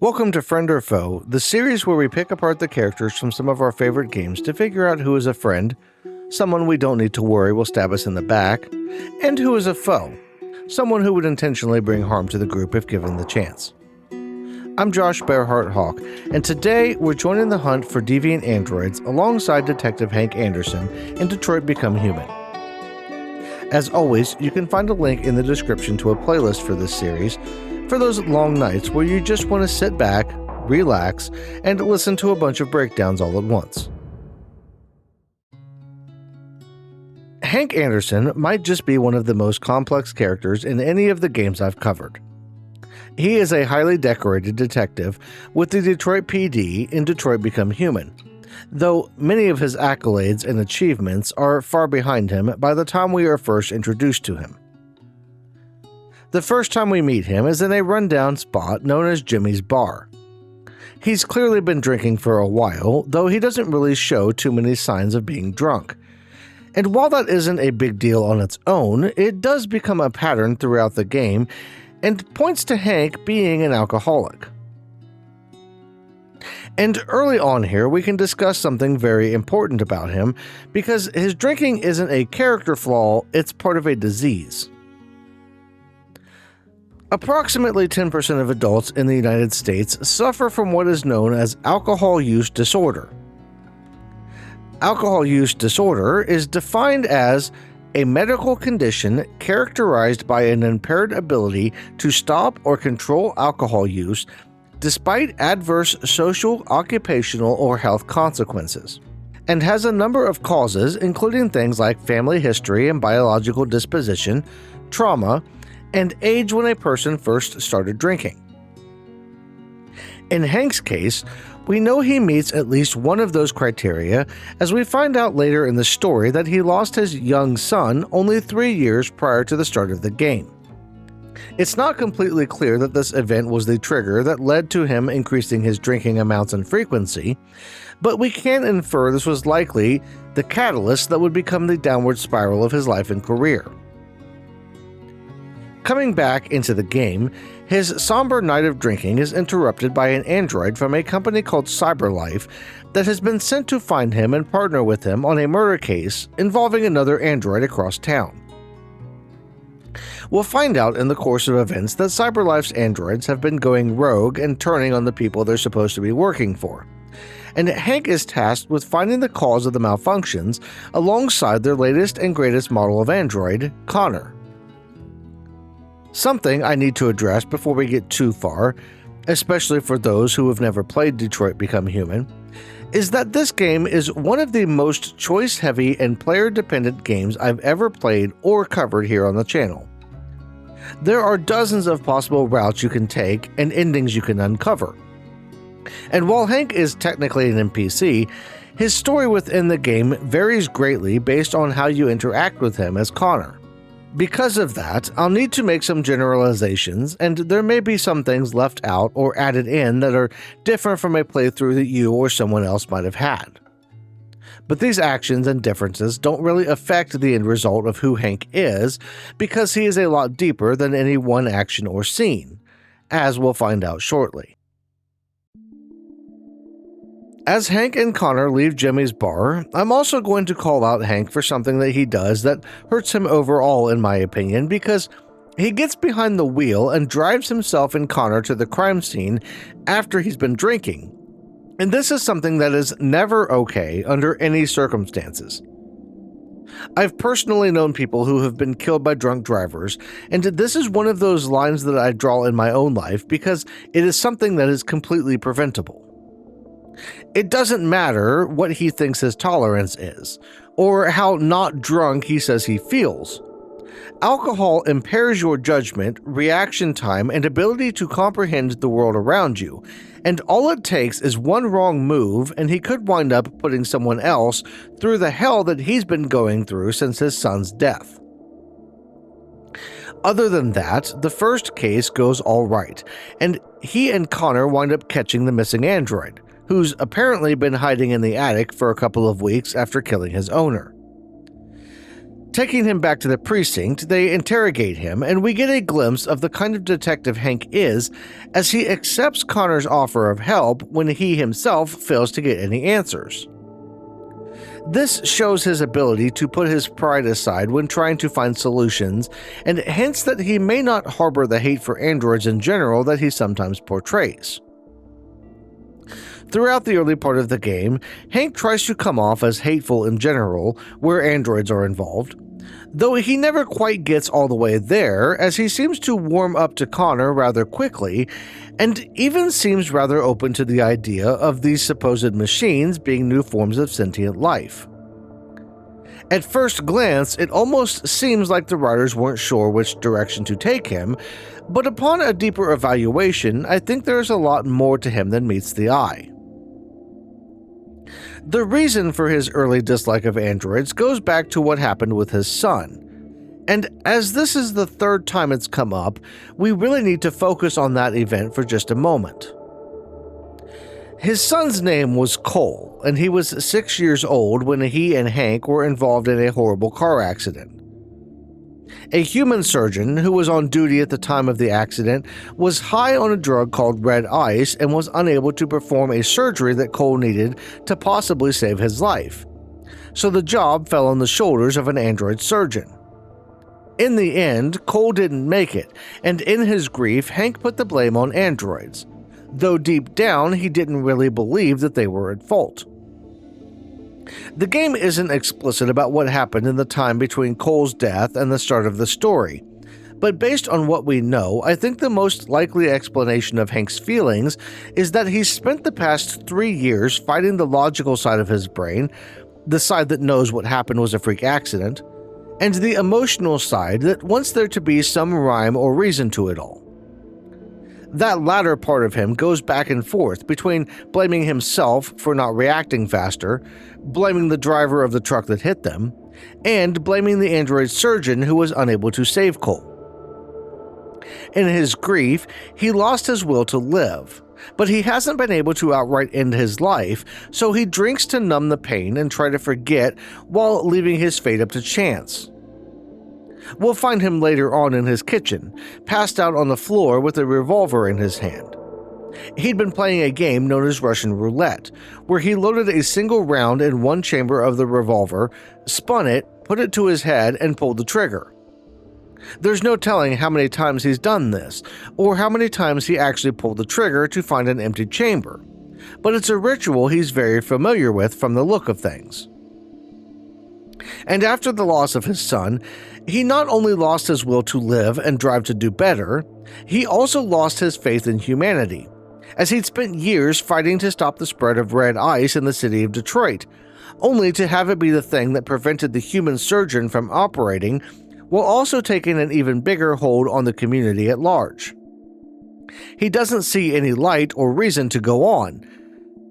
Welcome to Friend or Foe, the series where we pick apart the characters from some of our favorite games to figure out who is a friend, someone we don't need to worry will stab us in the back, and who is a foe, someone who would intentionally bring harm to the group if given the chance. I'm Josh Bearheart Hawk, and today we're joining the hunt for deviant androids alongside Detective Hank Anderson in Detroit Become Human. As always, you can find a link in the description to a playlist for this series for those long nights where you just want to sit back, relax, and listen to a bunch of breakdowns all at once. Hank Anderson might just be one of the most complex characters in any of the games I've covered. He is a highly decorated detective with the Detroit PD in Detroit Become Human, though many of his accolades and achievements are far behind him by the time we are first introduced to him. The first time we meet him is in a rundown spot known as Jimmy's Bar. He's clearly been drinking for a while, though he doesn't really show too many signs of being drunk. And while that isn't a big deal on its own, it does become a pattern throughout the game and points to Hank being an alcoholic. And early on here, we can discuss something very important about him, because his drinking isn't a character flaw, it's part of a disease. Approximately 10% of adults in the United States suffer from what is known as alcohol use disorder. Alcohol use disorder is defined as a medical condition characterized by an impaired ability to stop or control alcohol use despite adverse social, occupational, or health consequences, and has a number of causes including things like family history and biological disposition, trauma, and age when a person first started drinking. In Hank's case, we know he meets at least one of those criteria, as we find out later in the story that he lost his young son only 3 years prior to the start of the game. It's not completely clear that this event was the trigger that led to him increasing his drinking amounts and frequency, but we can infer this was likely the catalyst that would become the downward spiral of his life and career. Coming back into the game, his somber night of drinking is interrupted by an android from a company called CyberLife that has been sent to find him and partner with him on a murder case involving another android across town. We'll find out in the course of events that CyberLife's androids have been going rogue and turning on the people they're supposed to be working for, and Hank is tasked with finding the cause of the malfunctions alongside their latest and greatest model of android, Connor. Something I need to address before we get too far, especially for those who have never played Detroit Become Human, is that this game is one of the most choice-heavy and player-dependent games I've ever played or covered here on the channel. There are dozens of possible routes you can take and endings you can uncover. And while Hank is technically an NPC, his story within the game varies greatly based on how you interact with him as Connor. Because of that, I'll need to make some generalizations, and there may be some things left out or added in that are different from a playthrough that you or someone else might have had. But these actions and differences don't really affect the end result of who Hank is, because he is a lot deeper than any one action or scene, as we'll find out shortly. As Hank and Connor leave Jimmy's bar, I'm also going to call out Hank for something that he does that hurts him overall in my opinion, because he gets behind the wheel and drives himself and Connor to the crime scene after he's been drinking. And this is something that is never okay under any circumstances. I've personally known people who have been killed by drunk drivers, and this is one of those lines that I draw in my own life because it is something that is completely preventable. It doesn't matter what he thinks his tolerance is, or how not drunk he says he feels. Alcohol impairs your judgment, reaction time, and ability to comprehend the world around you, and all it takes is one wrong move and he could wind up putting someone else through the hell that he's been going through since his son's death. Other than that, the first case goes all right, and he and Connor wind up catching the missing android, who's apparently been hiding in the attic for a couple of weeks after killing his owner. Taking him back to the precinct, they interrogate him, and we get a glimpse of the kind of detective Hank is as he accepts Connor's offer of help when he himself fails to get any answers. This shows his ability to put his pride aside when trying to find solutions, and hints that he may not harbor the hate for androids in general that he sometimes portrays. Throughout the early part of the game, Hank tries to come off as hateful in general where androids are involved, though he never quite gets all the way there, as he seems to warm up to Connor rather quickly, and even seems rather open to the idea of these supposed machines being new forms of sentient life. At first glance, it almost seems like the writers weren't sure which direction to take him, but upon a deeper evaluation, I think there's a lot more to him than meets the eye. The reason for his early dislike of androids goes back to what happened with his son. And as this is the third time it's come up, we really need to focus on that event for just a moment. His son's name was Cole, and he was 6 years old when he and Hank were involved in a horrible car accident. A human surgeon who was on duty at the time of the accident was high on a drug called red ice and was unable to perform a surgery that Cole needed to possibly save his life. So the job fell on the shoulders of an android surgeon. In the end, Cole didn't make it, and in his grief, Hank put the blame on androids, though deep down he didn't really believe that they were at fault. The game isn't explicit about what happened in the time between Cole's death and the start of the story, but based on what we know, I think the most likely explanation of Hank's feelings is that he's spent the past 3 years fighting the logical side of his brain, the side that knows what happened was a freak accident, and the emotional side that wants there to be some rhyme or reason to it all. That latter part of him goes back and forth between blaming himself for not reacting faster, blaming the driver of the truck that hit them, and blaming the android surgeon who was unable to save Cole. In his grief, he lost his will to live, but he hasn't been able to outright end his life, so he drinks to numb the pain and try to forget while leaving his fate up to chance. We'll find him later on in his kitchen, passed out on the floor with a revolver in his hand. He'd been playing a game known as Russian roulette, where he loaded a single round in one chamber of the revolver, spun it, put it to his head, and pulled the trigger. There's no telling how many times he's done this, or how many times he actually pulled the trigger to find an empty chamber, but it's a ritual he's very familiar with from the look of things. And after the loss of his son, he not only lost his will to live and drive to do better, he also lost his faith in humanity, as he'd spent years fighting to stop the spread of red ice in the city of Detroit, only to have it be the thing that prevented the human surgeon from operating, while also taking an even bigger hold on the community at large. He doesn't see any light or reason to go on,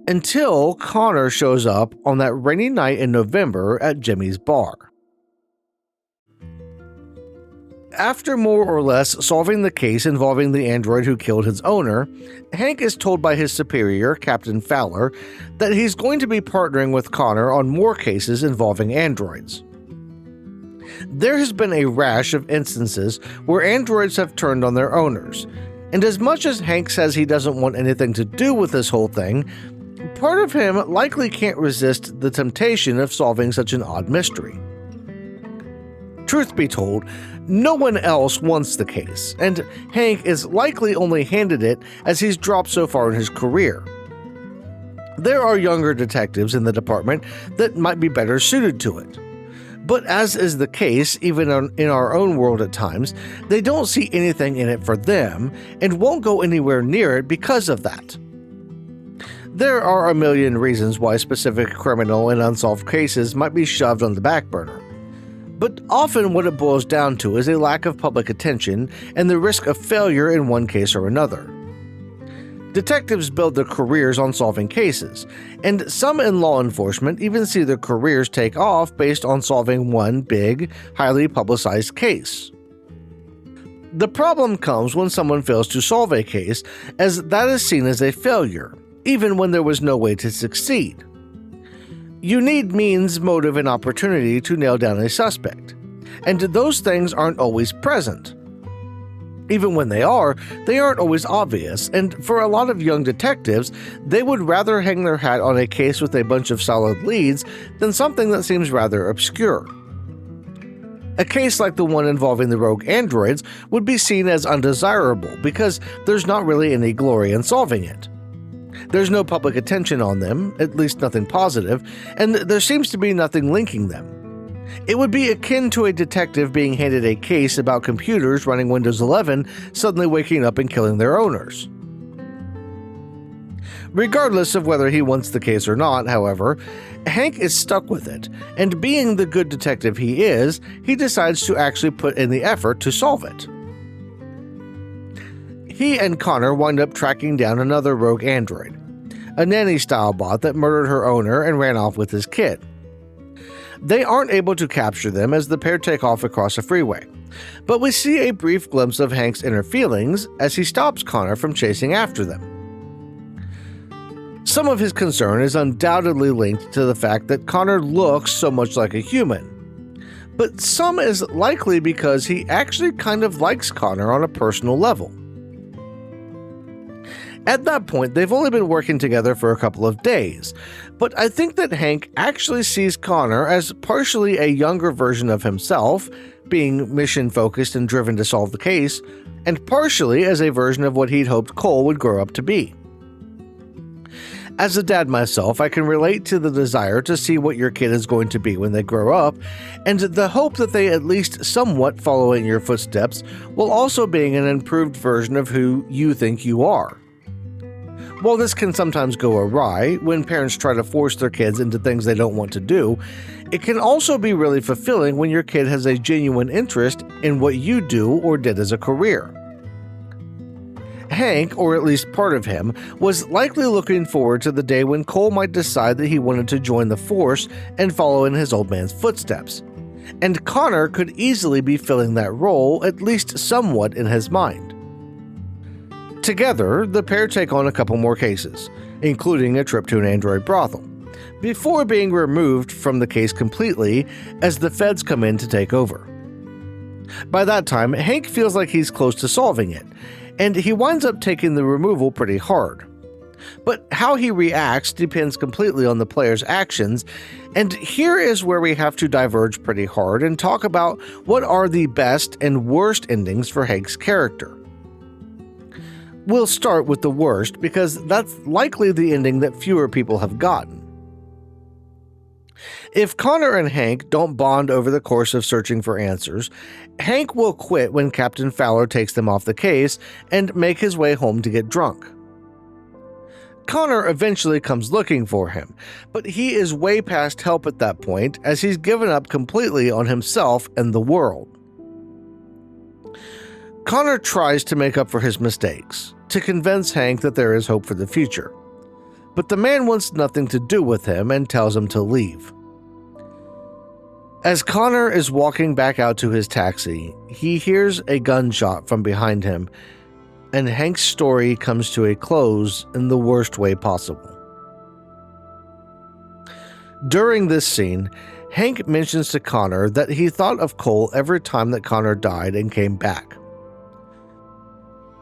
until Connor shows up on that rainy night in November at Jimmy's bar. After more or less solving the case involving the android who killed his owner, Hank is told by his superior, Captain Fowler, that he's going to be partnering with Connor on more cases involving androids. There has been a rash of instances where androids have turned on their owners, and as much as Hank says he doesn't want anything to do with this whole thing, part of him likely can't resist the temptation of solving such an odd mystery. Truth be told, no one else wants the case, and Hank is likely only handed it as he's dropped so far in his career. There are younger detectives in the department that might be better suited to it. But as is the case, even in our own world at times, they don't see anything in it for them and won't go anywhere near it because of that. There are a million reasons why specific criminal and unsolved cases might be shoved on the back burner. But often what it boils down to is a lack of public attention and the risk of failure in one case or another. Detectives build their careers on solving cases, and some in law enforcement even see their careers take off based on solving one big, highly publicized case. The problem comes when someone fails to solve a case, as that is seen as a failure, even when there was no way to succeed. You need means, motive, and opportunity to nail down a suspect. and those things aren't always present. Even when they aren't always obvious, and for a lot of young detectives, they would rather hang their hat on a case with a bunch of solid leads than something that seems rather obscure. A case like the one involving the rogue androids would be seen as undesirable because there's not really any glory in solving it. There's no public attention on them, at least nothing positive, and there seems to be nothing linking them. It would be akin to a detective being handed a case about computers running Windows 11 suddenly waking up and killing their owners. Regardless of whether he wants the case or not, however, Hank is stuck with it, and being the good detective he is, he decides to actually put in the effort to solve it. He and Connor wind up tracking down another rogue android, a nanny-style bot that murdered her owner and ran off with his kid. They aren't able to capture them as the pair take off across a freeway, but we see a brief glimpse of Hank's inner feelings as he stops Connor from chasing after them. Some of his concern is undoubtedly linked to the fact that Connor looks so much like a human, but some is likely because he actually kind of likes Connor on a personal level. At that point, they've only been working together for a couple of days, but I think that Hank actually sees Connor as partially a younger version of himself, being mission-focused and driven to solve the case, and partially as a version of what he'd hoped Cole would grow up to be. As a dad myself, I can relate to the desire to see what your kid is going to be when they grow up, and the hope that they at least somewhat follow in your footsteps while also being an improved version of who you think you are. While this can sometimes go awry when parents try to force their kids into things they don't want to do, it can also be really fulfilling when your kid has a genuine interest in what you do or did as a career. Hank, or at least part of him, was likely looking forward to the day when Cole might decide that he wanted to join the force and follow in his old man's footsteps. And Connor could easily be filling that role, at least somewhat in his mind. Together, the pair take on a couple more cases, including a trip to an android brothel, before being removed from the case completely as the feds come in to take over. By that time, Hank feels like he's close to solving it, and he winds up taking the removal pretty hard. But how he reacts depends completely on the player's actions, and here is where we have to diverge pretty hard and talk about what are the best and worst endings for Hank's character. We'll start with the worst because that's likely the ending that fewer people have gotten. If Connor and Hank don't bond over the course of searching for answers, Hank will quit when Captain Fowler takes them off the case and make his way home to get drunk. Connor eventually comes looking for him, but he is way past help at that point as he's given up completely on himself and the world. Connor tries to make up for his mistakes, to convince Hank that there is hope for the future, but the man wants nothing to do with him and tells him to leave. As Connor is walking back out to his taxi, he hears a gunshot from behind him, and Hank's story comes to a close in the worst way possible. During this scene, Hank mentions to Connor that he thought of Cole every time that Connor died and came back.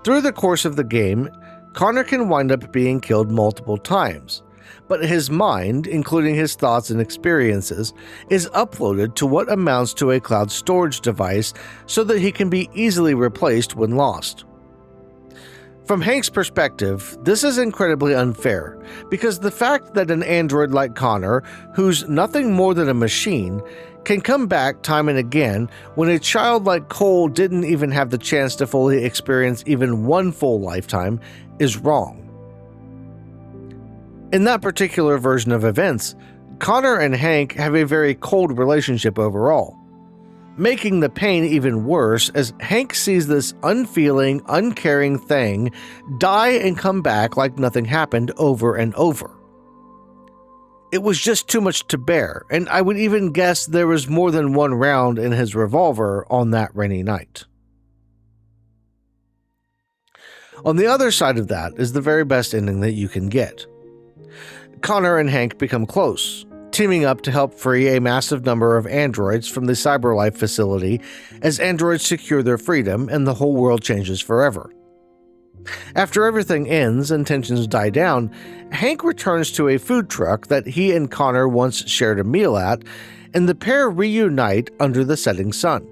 Through the course of the game, Connor can wind up being killed multiple times, but his mind, including his thoughts and experiences, is uploaded to what amounts to a cloud storage device so that he can be easily replaced when lost. From Hank's perspective, this is incredibly unfair, because the fact that an android like Connor, who's nothing more than a machine, can come back time and again when a child like Cole didn't even have the chance to fully experience even one full lifetime is wrong. In that particular version of events, Connor and Hank have a very cold relationship overall, making the pain even worse as Hank sees this unfeeling, uncaring thing die and come back like nothing happened over and over. It was just too much to bear, and I would even guess there was more than one round in his revolver on that rainy night. On the other side of that is the very best ending that you can get. Connor and Hank become close, teaming up to help free a massive number of androids from the CyberLife facility as androids secure their freedom and the whole world changes forever. After everything ends and tensions die down, Hank returns to a food truck that he and Connor once shared a meal at, and the pair reunite under the setting sun.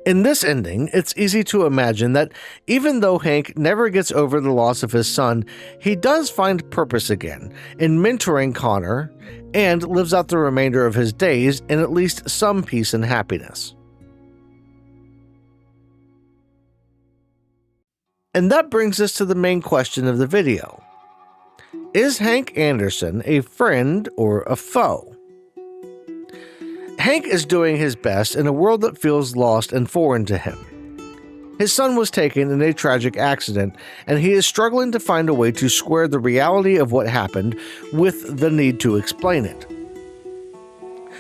In this ending, it's easy to imagine that even though Hank never gets over the loss of his son, he does find purpose again in mentoring Connor and lives out the remainder of his days in at least some peace and happiness. And that brings us to the main question of the video. Is Hank Anderson a friend or a foe? Hank is doing his best in a world that feels lost and foreign to him. His son was taken in a tragic accident, and he is struggling to find a way to square the reality of what happened with the need to explain it.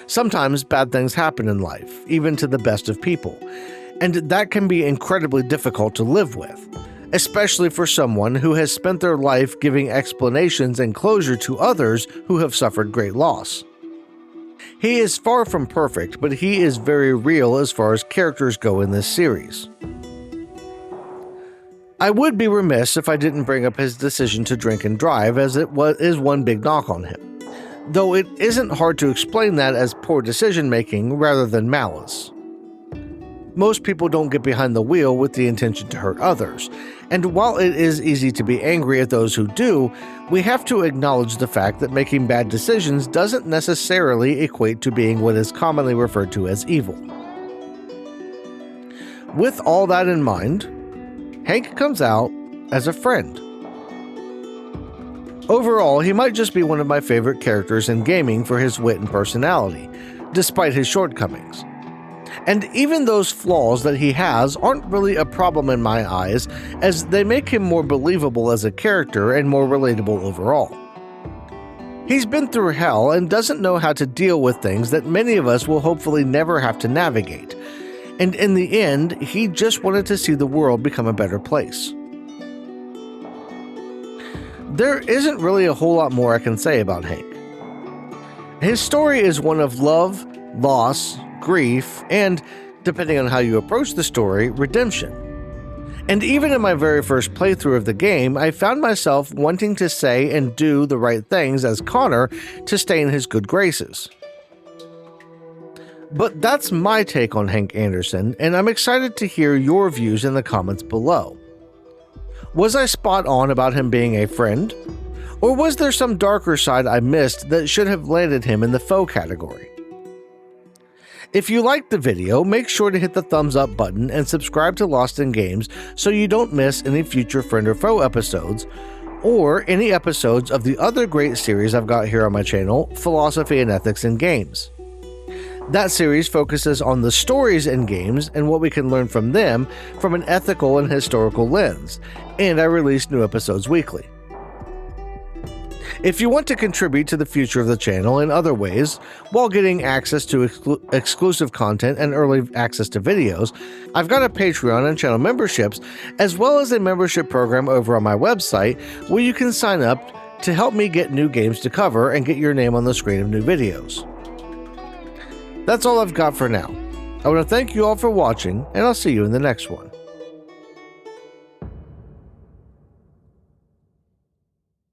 Sometimes bad things happen in life, even to the best of people, and that can be incredibly difficult to live with, especially for someone who has spent their life giving explanations and closure to others who have suffered great loss. He is far from perfect, but he is very real as far as characters go in this series. I would be remiss if I didn't bring up his decision to drink and drive, as it is one big knock on him, though it isn't hard to explain that as poor decision-making rather than malice. Most people don't get behind the wheel with the intention to hurt others, and while it is easy to be angry at those who do, we have to acknowledge the fact that making bad decisions doesn't necessarily equate to being what is commonly referred to as evil. With all that in mind, Hank comes out as a friend. Overall, he might just be one of my favorite characters in gaming for his wit and personality, despite his shortcomings. And even those flaws that he has aren't really a problem in my eyes, as they make him more believable as a character and more relatable overall. He's been through hell and doesn't know how to deal with things that many of us will hopefully never have to navigate. And in the end, he just wanted to see the world become a better place. There isn't really a whole lot more I can say about Hank. His story is one of love, loss, grief, and, depending on how you approach the story, redemption. And even in my very first playthrough of the game, I found myself wanting to say and do the right things as Connor to stay in his good graces. But that's my take on Hank Anderson, and I'm excited to hear your views in the comments below. Was I spot on about him being a friend? Or was there some darker side I missed that should have landed him in the foe category? If you liked the video, make sure to hit the thumbs up button and subscribe to Lost in Games so you don't miss any future Friend or Foe episodes, or any episodes of the other great series I've got here on my channel, Philosophy and Ethics in Games. That series focuses on the stories in games and what we can learn from them from an ethical and historical lens, and I release new episodes weekly. If you want to contribute to the future of the channel in other ways, while getting access to exclusive content and early access to videos, I've got a Patreon and channel memberships, as well as a membership program over on my website where you can sign up to help me get new games to cover and get your name on the screen of new videos. That's all I've got for now. I want to thank you all for watching, and I'll see you in the next one.